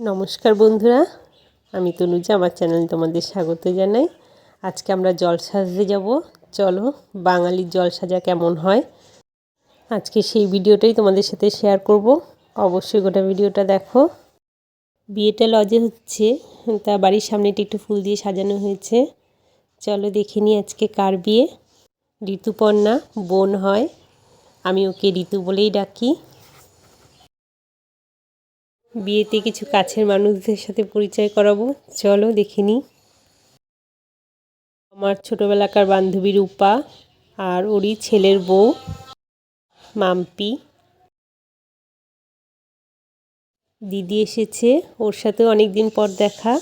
নমস্কার বন্ধুরা, আমি তনুজা। আমার চ্যানেলে তোমাদের স্বাগত জানাই। আজকে আমরা জল সাজতে যাব। চলো, বাঙালির জল সাজা কেমন হয় আজকে সেই ভিডিওটাই তোমাদের সাথে শেয়ার করব। অবশ্যই গোটা ভিডিওটা দেখো। বিয়েটা লজে হচ্ছে, তা বাড়ির সামনেটা একটু ফুল দিয়ে সাজানো হয়েছে। চলো দেখে নিই আজকে কার বিয়ে। ঋতুপর্ণা বোন হয়, আমি ওকে ঋতু বলেই ডাকি। বিয়েতে কিছু কাছের মানুষদের সাথে পরিচয় করাবো, চলো দেখে নিই। আমার ছোটোবেলাকার বান্ধবী রূপা আর ওরই ছেলের বউ মাম্পি। দিদি এসেছে, ওর সাথেও অনেক দিন পর দেখা।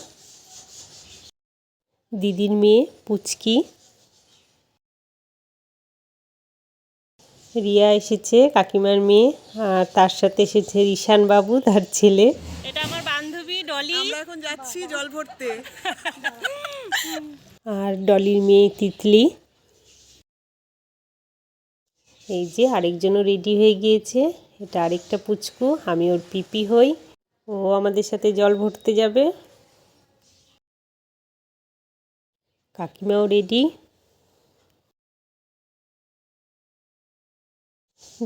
দিদির মেয়ে পুচকি। রিয়া এসেছে, কাকিমার মেয়ে, আর তার সাথে এসেছে ঋষান বাবু, তার ছেলে। এটা আমার বান্ধবী ডলি। আমরা এখন যাচ্ছি জল ভরতে। আর ডলির মেয়ে তিতলি। এই যে আরেকজনও রেডি হয়ে গিয়েছে, এটা আরেকটা পুচকু, আমি ওর পিপি হই। ও আমাদের সাথে জল ভরতে যাবে। কাকিমাও রেডি।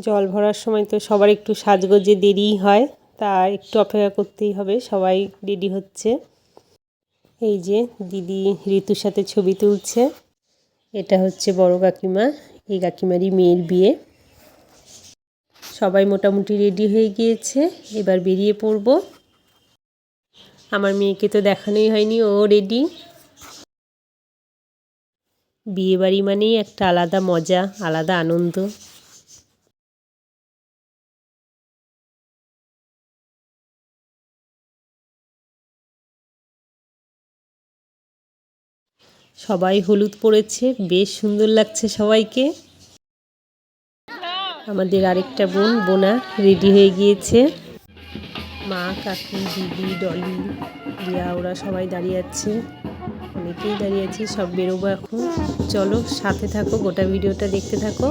জল ভরার সময় তো সবার একটু সাজগোজে দেরিই হয়, তা একটু অপেক্ষা করতেই হবে। সবাই রেডি হচ্ছে। এই যে দিদি ঋতুর সাথে ছবি তুলছে। এটা হচ্ছে বড় কাকিমা, এই কাকিমারই মেয়ের বিয়ে। সবাই মোটামুটি রেডি হয়ে গিয়েছে, এবার বেরিয়ে পড়ব। আমার মেয়েকে তো দেখানোই হয়নি, ও রেডি। বিয়ে বাড়ি মানেই একটা আলাদা মজা, আলাদা আনন্দ। সবাই হলুদ পরেছে, বেশ সুন্দর লাগছে সবাইকে। আমাদের আরেকটা বোন বোনা রেডি হয়ে গিয়েছে। মা, কাকি, দিদি, ডলি, রিয়া ওরা সবাই দাঁড়িয়ে আছে। অনেকেই দাঁড়িয়ে আছে, সব বেরোবো এখন। চলো সাথে থাকো, গোটা ভিডিওটা দেখতে থাকো।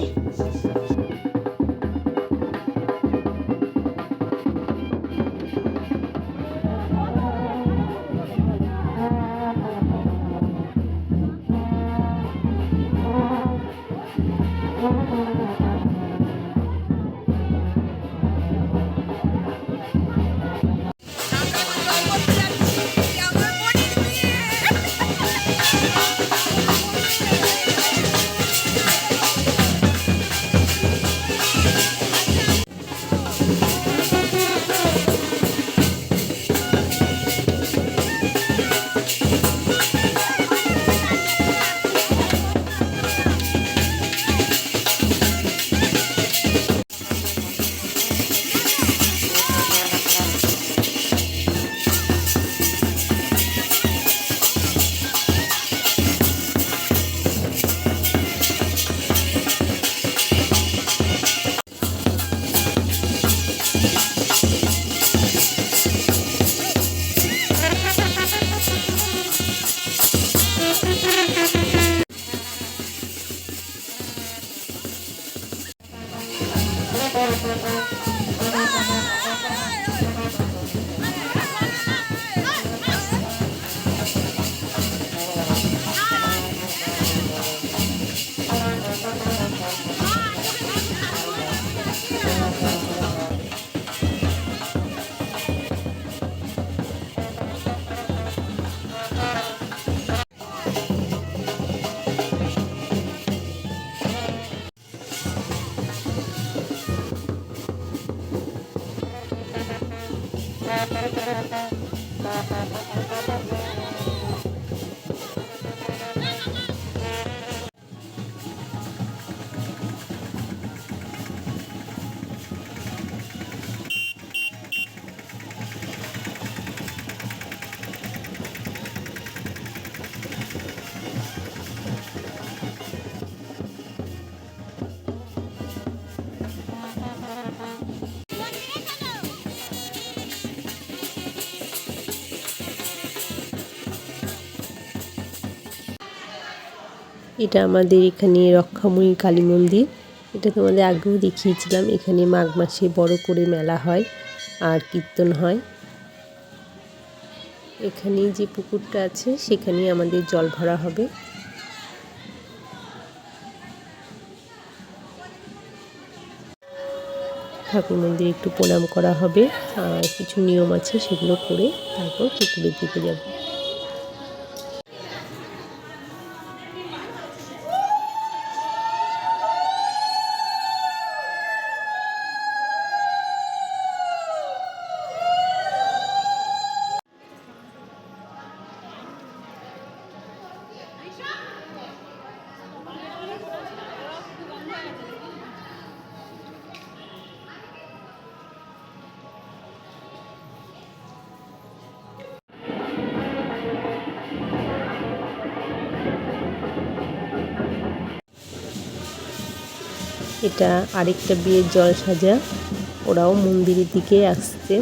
এটা আমাদের এখানে রক্ষাময়ী কালী মন্দির। এটা তোমাদের আগেও দেখিয়েছিলাম। এখানে মাঘ মাসে বড় করে মেলা হয় আর কীর্তন হয়। এখানেই যে পুকুরটা আছে সেখানেই আমাদের জল ভরা হবে। ঠাকুর মন্দিরে একটু প্রণাম করা হবে আর কিছু নিয়ম আছে সেগুলো করে তারপর পুকুরের দিকে যাব। এটা আরেকটা বিয়ের জল সাজা, ওরাও মন্দিরের দিকে আসছে।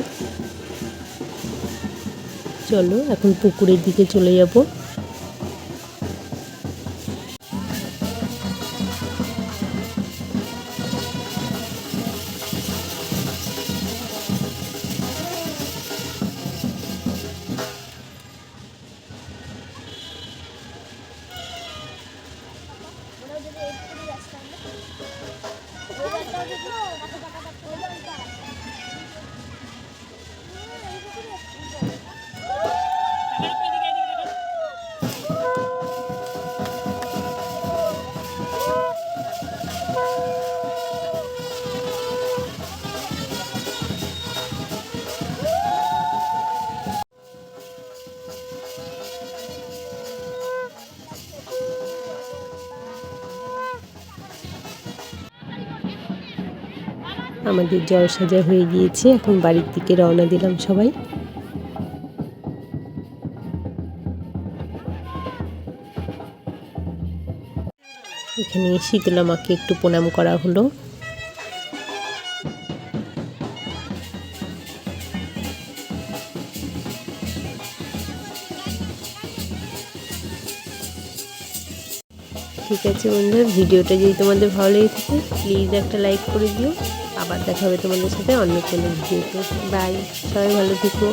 চলো এখন পুকুরের দিকে চলে যাব। আমাদের জল সাজা হয়ে গিয়েছে, এখন বাড়ির দিকে রওনা দিলাম সবাই। এখানে শীতলা মাকে একটু প্রণাম করা হলো। ঠিক আছে বন্ধুরা, ভিডিওটা যদি তোমাদের ভালো লেগে থাকে প্লিজ একটা লাইক করে দিও। আবার দেখা হবে তোমাদের সাথে অন্য কোনো ভিডিওতে। বাই, সবাই ভালো থেকো।